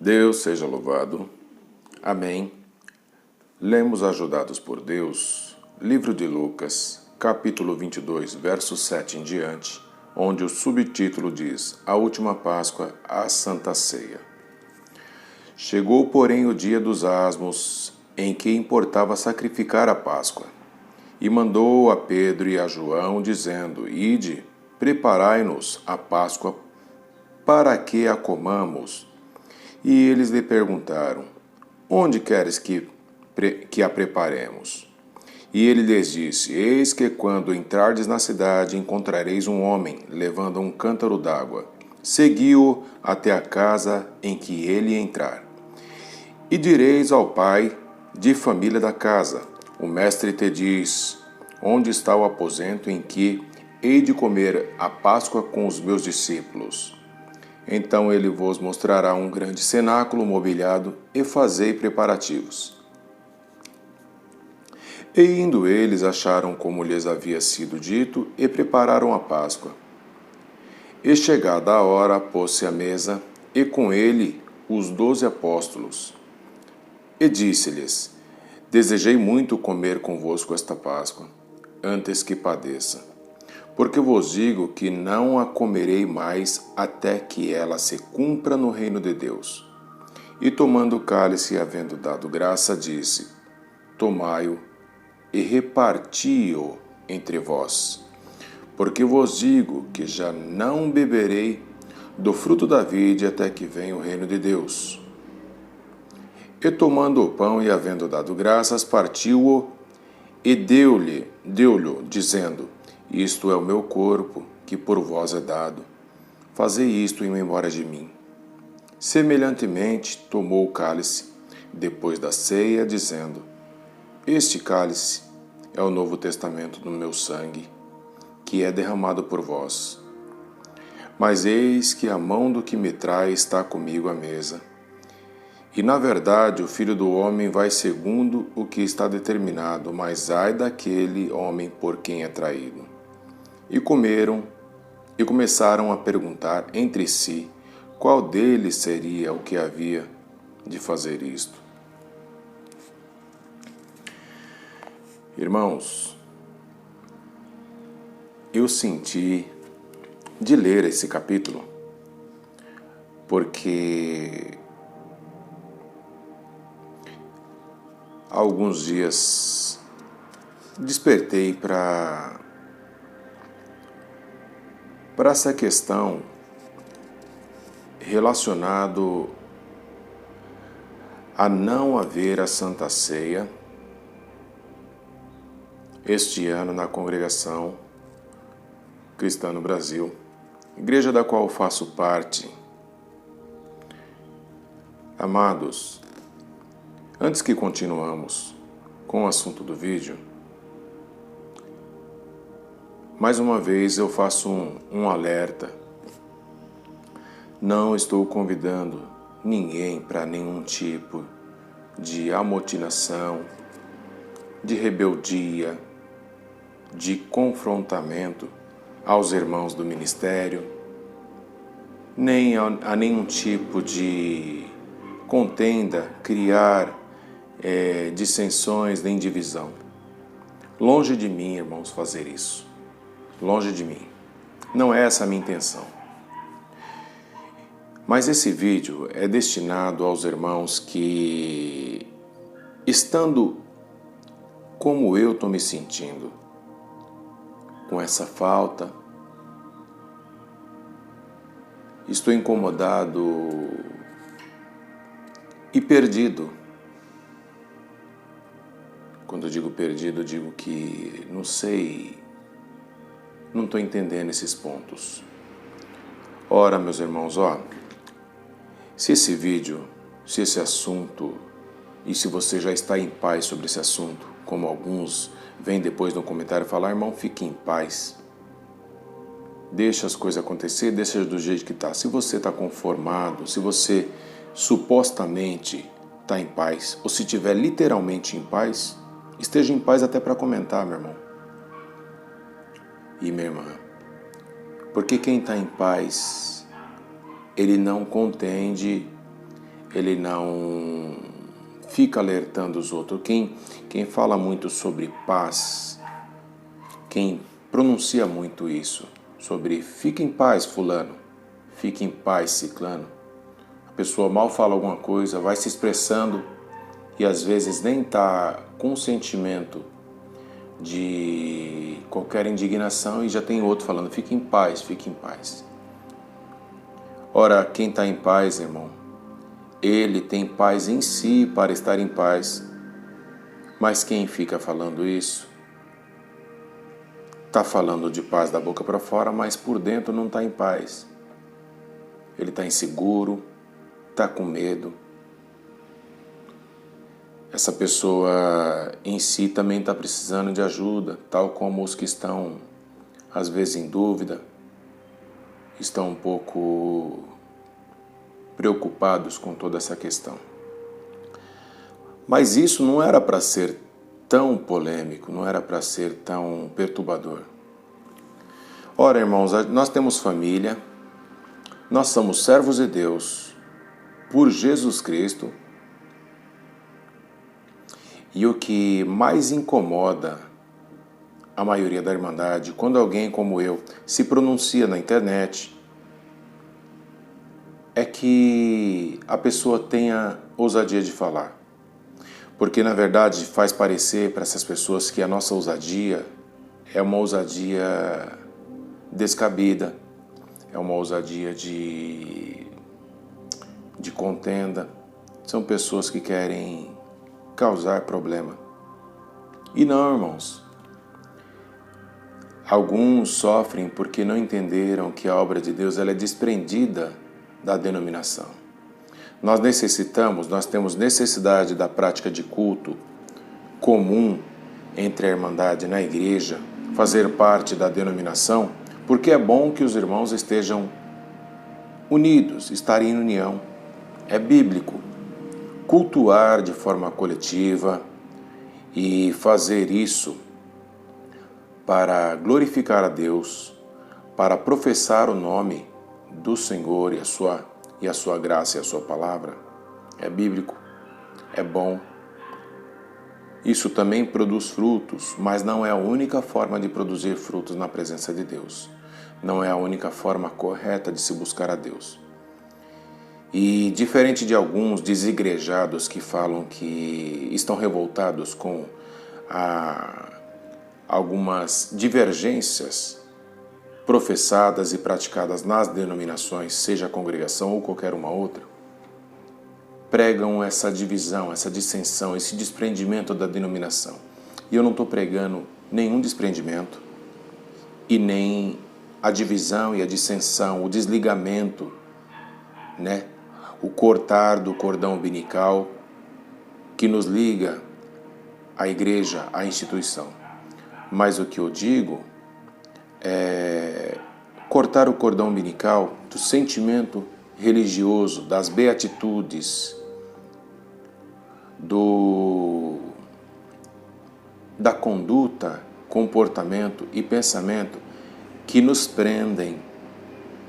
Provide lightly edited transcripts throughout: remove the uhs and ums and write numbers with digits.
Deus seja louvado. Amém. Lemos ajudados por Deus, livro de Lucas, capítulo 22, verso 7 em diante, onde o subtítulo diz: A última Páscoa, a Santa Ceia. Chegou, porém, o dia dos asmos, em que importava sacrificar a Páscoa, e mandou a Pedro e a João, dizendo: Ide, preparai-nos a Páscoa, para que a comamos. E eles lhe perguntaram: Onde queres que a preparemos? E ele lhes disse: Eis que quando entrardes na cidade, encontrareis um homem levando um cântaro d'água. Segui-o até a casa em que ele entrar. E direis ao pai de família da casa: O mestre te diz: Onde está o aposento em que hei de comer a Páscoa com os meus discípulos? Então ele vos mostrará um grande cenáculo mobiliado, e fazei preparativos. E indo eles, acharam como lhes havia sido dito, e prepararam a Páscoa. E chegada a hora, pôs-se à mesa, e com ele os 12 apóstolos. E disse-lhes: Desejei muito comer convosco esta Páscoa, antes que padeça. Porque vos digo que não a comerei mais até que ela se cumpra no reino de Deus. E tomando o cálice e havendo dado graça, disse: Tomai-o e reparti-o entre vós. Porque vos digo que já não beberei do fruto da vide até que venha o reino de Deus. E tomando o pão e havendo dado graças, partiu-o e deu-lhe, dizendo: Isto é o meu corpo, que por vós é dado. Fazei isto em memória de mim. Semelhantemente, tomou o cálice, depois da ceia, dizendo: Este cálice é o novo testamento do meu sangue, que é derramado por vós. Mas eis que a mão do que me trai está comigo à mesa. E, na verdade, o Filho do Homem vai segundo o que está determinado, mas ai daquele homem por quem é traído. E comeram, e começaram a perguntar entre si qual deles seria o que havia de fazer isto. Irmãos, eu senti de ler esse capítulo, porque há alguns dias despertei para essa questão relacionado a não haver a Santa Ceia este ano na Congregação Cristã no Brasil, igreja da qual faço parte. Amados, antes que continuamos com o assunto do vídeo, mais uma vez eu faço um alerta. Não estou convidando ninguém para nenhum tipo de amotinação, de rebeldia, de confrontamento aos irmãos do ministério, nem a nenhum tipo de contenda, criar dissensões nem divisão. Longe de mim, irmãos, fazer isso. Longe de mim. Não é essa a minha intenção. Mas esse vídeo é destinado aos irmãos que, estando como eu estou me sentindo, com essa falta, estou incomodado e perdido. Quando eu digo perdido, eu digo que não sei, não estou entendendo esses pontos. Ora, meus irmãos, se esse vídeo, se esse assunto, e se você já está em paz sobre esse assunto, como alguns vêm depois no comentário falar: irmão, fique em paz. Deixa as coisas acontecer, deixa do jeito que está. Se você está conformado, se você supostamente está em paz, ou se estiver literalmente em paz, esteja em paz até para comentar, meu irmão e minha irmã. Porque quem está em paz, ele não contende ele não fica alertando os outros. Quem fala muito sobre paz, quem pronuncia muito isso, sobre fique em paz, fulano, fique em paz, ciclano. A pessoa mal fala alguma coisa, vai se expressando e às vezes nem está com sentimento de qualquer indignação e já tem outro falando fique em paz, fique em paz. Ora, quem está em paz, irmão, ele tem paz em si para estar em paz. Mas quem fica falando isso, está falando de paz da boca para fora, mas por dentro não está em paz. Ele está inseguro, está com medo. Essa pessoa em si também está precisando de ajuda, tal como os que estão, às vezes, em dúvida, estão um pouco preocupados com toda essa questão. Mas isso não era para ser tão polêmico, não era para ser tão perturbador. Ora, irmãos, nós temos família, nós somos servos de Deus por Jesus Cristo, e o que mais incomoda a maioria da Irmandade, quando alguém como eu se pronuncia na internet, é que a pessoa tenha ousadia de falar. Porque, na verdade, faz parecer para essas pessoas que a nossa ousadia é uma ousadia descabida, é uma ousadia de contenda. São pessoas que querem causar problema. E não, irmãos. Alguns sofrem porque não entenderam que a obra de Deus ela é desprendida da denominação. Nós temos necessidade da prática de culto comum entre a Irmandade na igreja, fazer parte da denominação, porque é bom que os irmãos estejam unidos, estarem em união. É bíblico. Cultuar de forma coletiva e fazer isso para glorificar a Deus, para professar o nome do Senhor e a sua graça e a sua palavra, é bíblico, é bom. Isso também produz frutos, mas não é a única forma de produzir frutos na presença de Deus. Não é a única forma correta de se buscar a Deus. E diferente de alguns desigrejados que falam que estão revoltados com algumas divergências professadas e praticadas nas denominações, seja a congregação ou qualquer uma outra, pregam essa divisão, essa dissensão, esse desprendimento da denominação. E eu não estou pregando nenhum desprendimento e nem a divisão e a dissensão, o desligamento, né? O cortar do cordão umbilical que nos liga à igreja, à instituição. Mas o que eu digo é cortar o cordão umbilical do sentimento religioso, das beatitudes, da conduta, comportamento e pensamento que nos prendem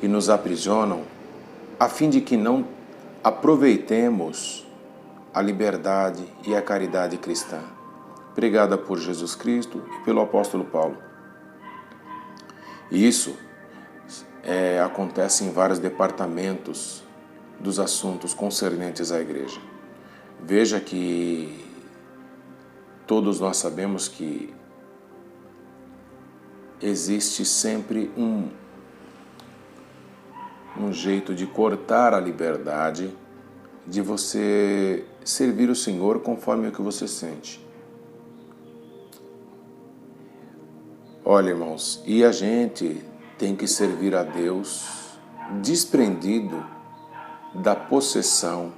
e nos aprisionam, a fim de que não aproveitemos a liberdade e a caridade cristã, pregada por Jesus Cristo e pelo apóstolo Paulo. E isso acontece em vários departamentos dos assuntos concernentes à igreja. Veja que todos nós sabemos que existe sempre um jeito de cortar a liberdade de você servir o Senhor conforme o que você sente. Olha, irmãos, e a gente tem que servir a Deus desprendido da possessão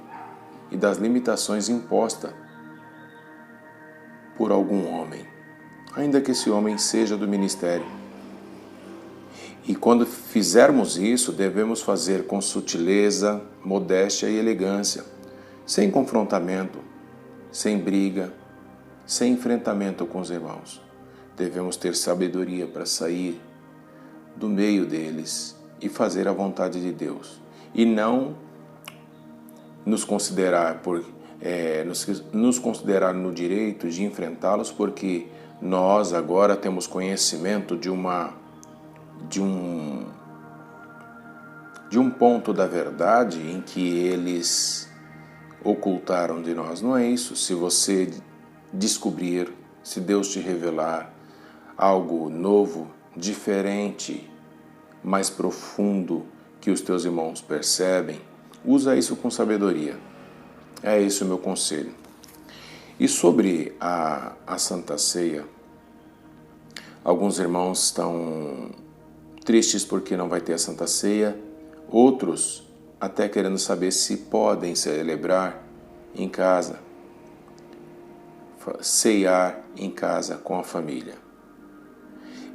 e das limitações impostas por algum homem, ainda que esse homem seja do ministério. E quando fizermos isso, devemos fazer com sutileza, modéstia e elegância, sem confrontamento, sem briga, sem enfrentamento com os irmãos. Devemos ter sabedoria para sair do meio deles e fazer a vontade de Deus. E não nos considerar nos considerar no direito de enfrentá-los, porque nós agora temos conhecimento de um ponto da verdade em que eles ocultaram de nós. Não é isso. Se você descobrir, se Deus te revelar algo novo, diferente, mais profundo que os teus irmãos percebem, usa isso com sabedoria. É esse o meu conselho. E sobre a Santa Ceia, alguns irmãos estão tristes porque não vai ter a Santa Ceia, outros até querendo saber se podem celebrar em casa, ceiar em casa com a família.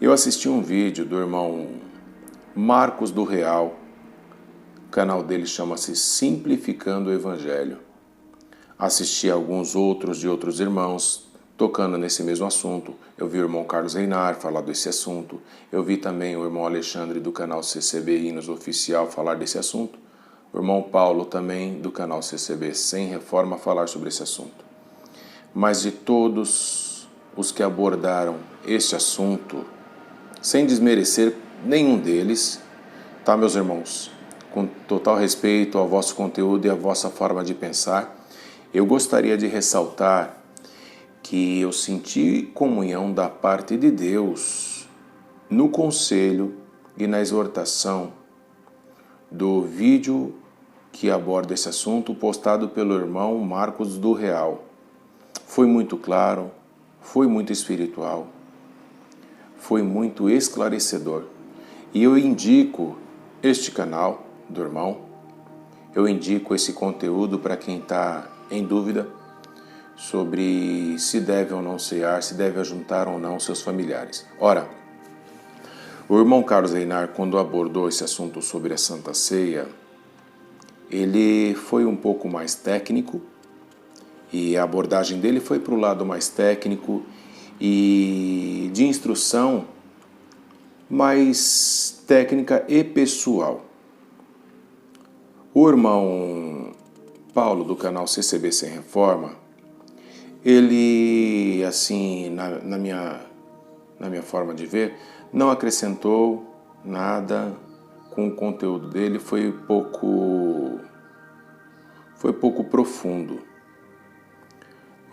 Eu assisti um vídeo do irmão Marcos do Real, o canal dele chama-se Simplificando o Evangelho. Assisti a alguns outros de outros irmãos tocando nesse mesmo assunto. Eu vi o irmão Carlos Reinar falar desse assunto. Eu vi também o irmão Alexandre do canal CCB Hinos Oficial falar desse assunto. O irmão Paulo também do canal CCB Sem Reforma falar sobre esse assunto. Mas de todos os que abordaram esse assunto, sem desmerecer nenhum deles, tá, meus irmãos? Com total respeito ao vosso conteúdo e à vossa forma de pensar, eu gostaria de ressaltar que eu senti comunhão da parte de Deus no conselho e na exortação do vídeo que aborda esse assunto postado pelo irmão Marcos do Real. Foi muito claro, foi muito espiritual, foi muito esclarecedor. E eu indico este canal do irmão, eu indico esse conteúdo para quem está em dúvida sobre se deve ou não cear, se deve ajuntar ou não seus familiares. Ora, o irmão Carlos Reinar, quando abordou esse assunto sobre a Santa Ceia, ele foi um pouco mais técnico, e a abordagem dele foi para o lado mais técnico e de instrução mais técnica e pessoal. O irmão Paulo, do canal CCB Sem Reforma, ele, assim, na minha forma de ver, não acrescentou nada com o conteúdo dele, foi pouco profundo.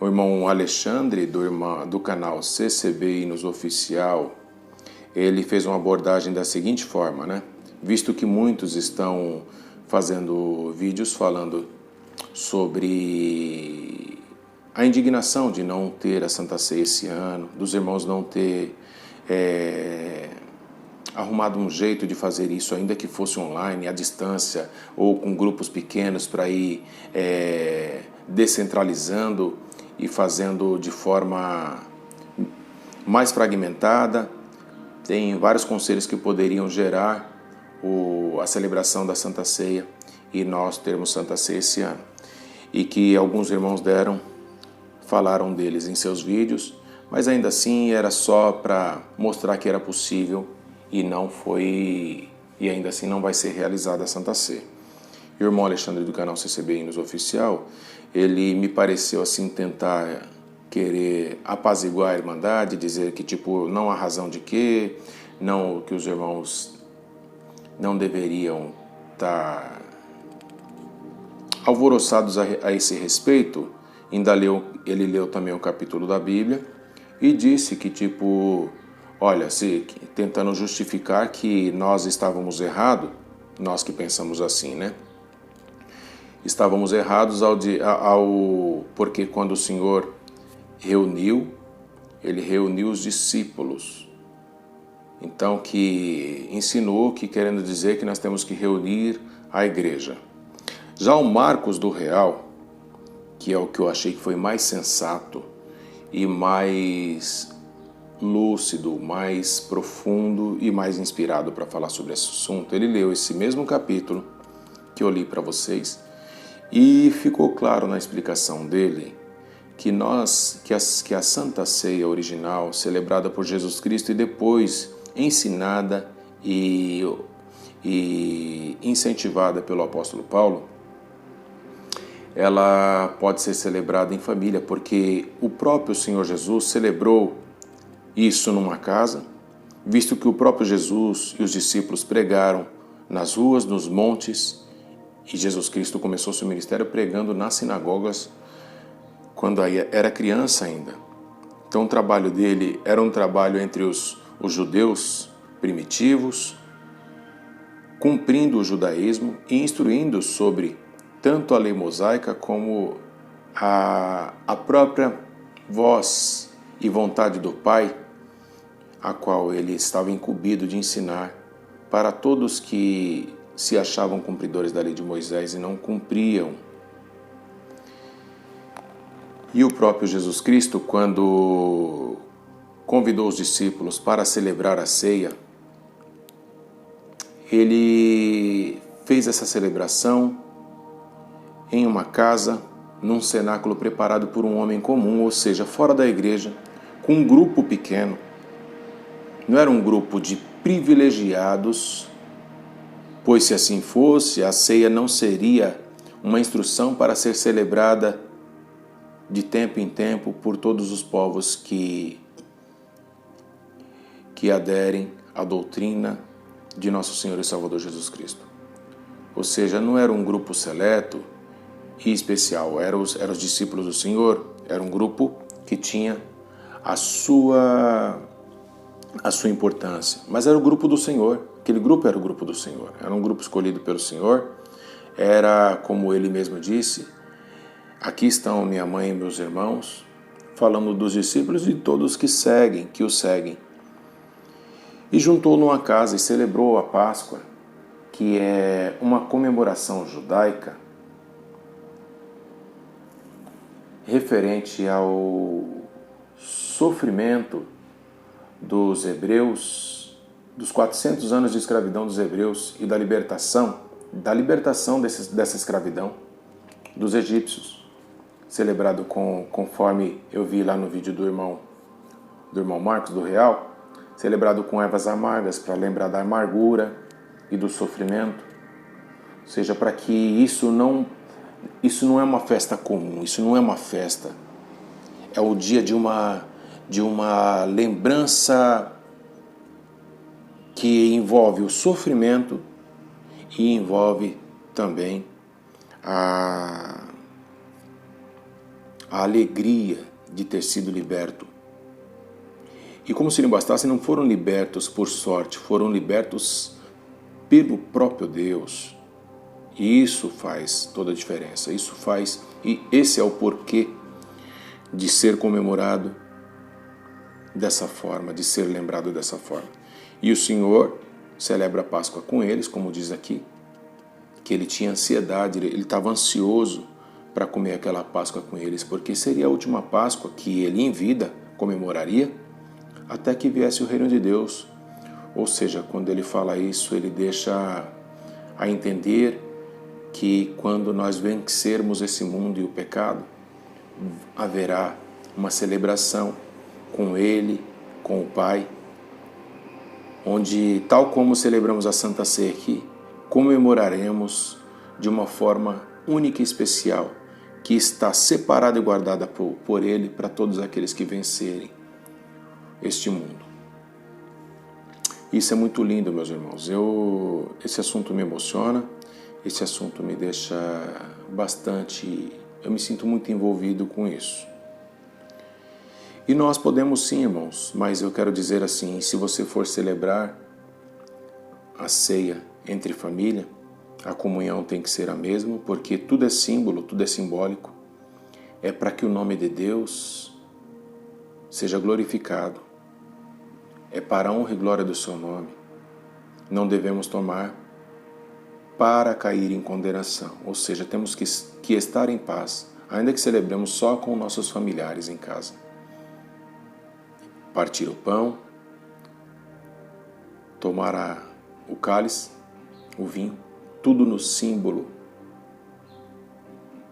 O irmão Alexandre, do canal CCB Hinos Oficial, ele fez uma abordagem da seguinte forma, né? Visto que muitos estão fazendo vídeos falando sobre a indignação de não ter a Santa Ceia esse ano, dos irmãos não ter arrumado um jeito de fazer isso, ainda que fosse online, à distância, ou com grupos pequenos para ir descentralizando e fazendo de forma mais fragmentada. Tem vários conselhos que poderiam gerar a celebração da Santa Ceia e nós termos Santa Ceia esse ano. E que alguns irmãos falaram deles em seus vídeos, mas ainda assim era só para mostrar que era possível e ainda assim não vai ser realizada a Santa Ceia. E o irmão Alexandre do canal CCB Hinos Oficial, ele me pareceu assim tentar querer apaziguar a Irmandade, dizer que tipo não há razão de que os irmãos não deveriam estar alvoroçados a esse respeito. Ele leu também o capítulo da Bíblia e disse que tipo, olha, tentando justificar que nós estávamos errados, nós que pensamos assim, né? Estávamos errados porque quando o Senhor ele reuniu os discípulos. Então, que ensinou que querendo dizer que nós temos que reunir a igreja. Já o Marcos do Real, que é o que eu achei que foi mais sensato e mais lúcido, mais profundo e mais inspirado para falar sobre esse assunto, ele leu esse mesmo capítulo que eu li para vocês e ficou claro na explicação dele que a Santa Ceia original, celebrada por Jesus Cristo e depois ensinada e incentivada pelo apóstolo Paulo, ela pode ser celebrada em família, porque o próprio Senhor Jesus celebrou isso numa casa, visto que o próprio Jesus e os discípulos pregaram nas ruas, nos montes, e Jesus Cristo começou seu ministério pregando nas sinagogas quando era criança ainda. Então o trabalho dele era um trabalho entre os judeus primitivos, cumprindo o judaísmo e instruindo sobre tanto a lei mosaica como a própria voz e vontade do Pai, a qual ele estava incumbido de ensinar para todos que se achavam cumpridores da lei de Moisés e não cumpriam. E o próprio Jesus Cristo, quando convidou os discípulos para celebrar a ceia, ele fez essa celebração em uma casa, num cenáculo preparado por um homem comum, ou seja, fora da igreja, com um grupo pequeno. Não era um grupo de privilegiados, pois se assim fosse, a ceia não seria uma instrução para ser celebrada de tempo em tempo por todos os povos que aderem à doutrina de nosso Senhor e Salvador Jesus Cristo. Ou seja, não era um grupo seleto e especial, eram os discípulos do Senhor, era um grupo que tinha a sua importância, mas era o grupo do Senhor, aquele grupo era o grupo do Senhor, era um grupo escolhido pelo Senhor, era como ele mesmo disse, aqui estão minha mãe e meus irmãos, falando dos discípulos e de todos que o seguem. E juntou numa casa e celebrou a Páscoa, que é uma comemoração judaica referente ao sofrimento dos hebreus, dos 400 anos de escravidão dos hebreus e da libertação dessa escravidão dos egípcios, celebrado conforme eu vi lá no vídeo do irmão Marcos do Real, celebrado com ervas amargas para lembrar da amargura e do sofrimento, ou seja, para que isso não é uma festa comum, isso não é uma festa, é o dia de uma lembrança que envolve o sofrimento e envolve também a alegria de ter sido liberto. E como se não bastasse, não foram libertos por sorte, foram libertos pelo próprio Deus. E isso faz toda a diferença. E esse é o porquê de ser comemorado dessa forma, de ser lembrado dessa forma. E o Senhor celebra a Páscoa com eles, como diz aqui, que ele tinha ansiedade, ele estava ansioso para comer aquela Páscoa com eles, porque seria a última Páscoa que ele em vida comemoraria até que viesse o reino de Deus. Ou seja, quando ele fala isso, ele deixa a entender que quando nós vencermos esse mundo e o pecado, haverá uma celebração com ele, com o Pai, onde, tal como celebramos a Santa Ceia aqui, comemoraremos de uma forma única e especial, que está separada e guardada por ele para todos aqueles que vencerem este mundo. Isso é muito lindo, meus irmãos. Esse assunto me emociona, esse assunto me deixa bastante... Eu me sinto muito envolvido com isso. E nós podemos sim, irmãos, mas eu quero dizer assim, se você for celebrar a ceia entre família, a comunhão tem que ser a mesma, porque tudo é símbolo, tudo é simbólico. É para que o nome de Deus seja glorificado. É para a honra e glória do seu nome. Não devemos tomar para cair em condenação. Ou seja, temos que estar em paz, ainda que celebremos só com nossos familiares em casa. Partir o pão, tomar o cálice, o vinho, tudo no símbolo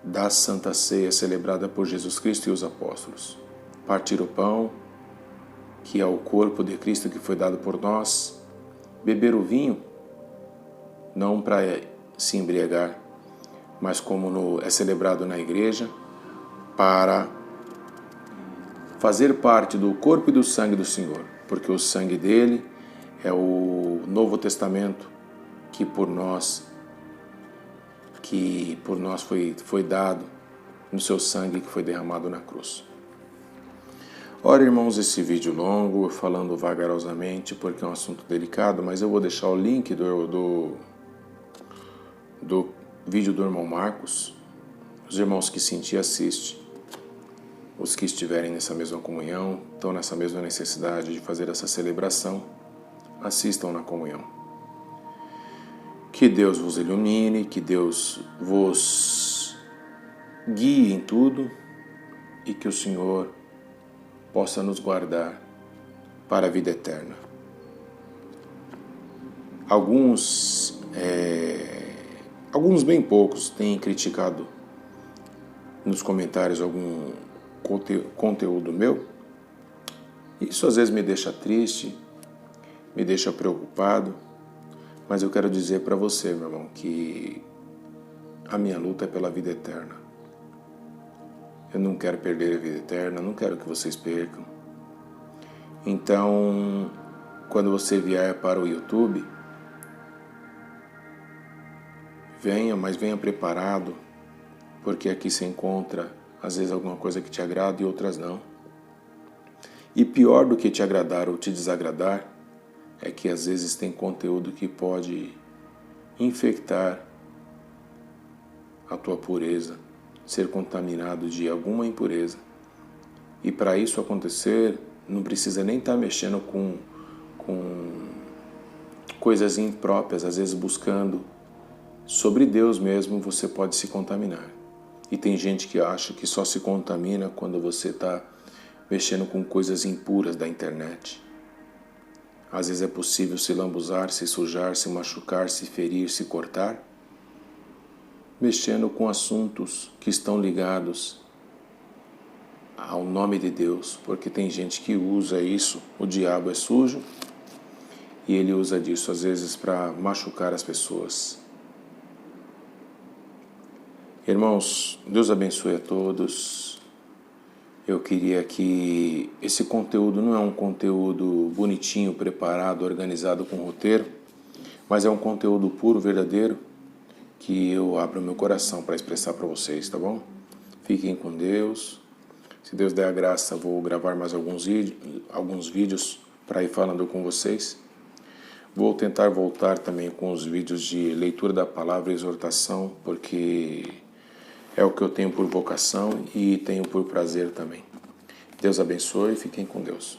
da Santa Ceia celebrada por Jesus Cristo e os apóstolos. Partir o pão, que é o corpo de Cristo que foi dado por nós. Beber o vinho, não para se embriagar, mas como é celebrado na igreja, para fazer parte do corpo e do sangue do Senhor, porque o sangue dele é o Novo Testamento que por nós foi dado no seu sangue que foi derramado na cruz. Ora, irmãos, esse vídeo longo, falando vagarosamente, porque é um assunto delicado, mas eu vou deixar o link do vídeo do irmão Marcos. Os irmãos que sentir, assiste. Os que estiverem nessa mesma comunhão, estão nessa mesma necessidade de fazer essa celebração, assistam na comunhão. Que Deus vos ilumine, que Deus vos guie em tudo e que o Senhor possa nos guardar para a vida eterna. Alguns bem poucos têm criticado nos comentários algum conteúdo meu. Isso às vezes me deixa triste, me deixa preocupado, mas eu quero dizer para você, meu irmão, que a minha luta é pela vida eterna. Eu não quero perder a vida eterna, não quero que vocês percam. Então, quando você vier para o YouTube, mas venha preparado, porque aqui se encontra, às vezes, alguma coisa que te agrada e outras não. E pior do que te agradar ou te desagradar, é que às vezes tem conteúdo que pode infectar a tua pureza, ser contaminado de alguma impureza. E para isso acontecer, não precisa nem estar mexendo com coisas impróprias, às vezes buscando sobre Deus mesmo, você pode se contaminar. E tem gente que acha que só se contamina quando você está mexendo com coisas impuras da internet. Às vezes é possível se lambuzar, se sujar, se machucar, se ferir, se cortar, mexendo com assuntos que estão ligados ao nome de Deus, porque tem gente que usa isso, o diabo é sujo, e ele usa disso às vezes para machucar as pessoas. Irmãos, Deus abençoe a todos. Eu queria que esse conteúdo não é um conteúdo bonitinho, preparado, organizado com roteiro, mas é um conteúdo puro, verdadeiro, que eu abro meu coração para expressar para vocês, tá bom? Fiquem com Deus. Se Deus der a graça, vou gravar mais alguns vídeos para ir falando com vocês. Vou tentar voltar também com os vídeos de leitura da palavra e exortação, porque é o que eu tenho por vocação e tenho por prazer também. Deus abençoe e fiquem com Deus.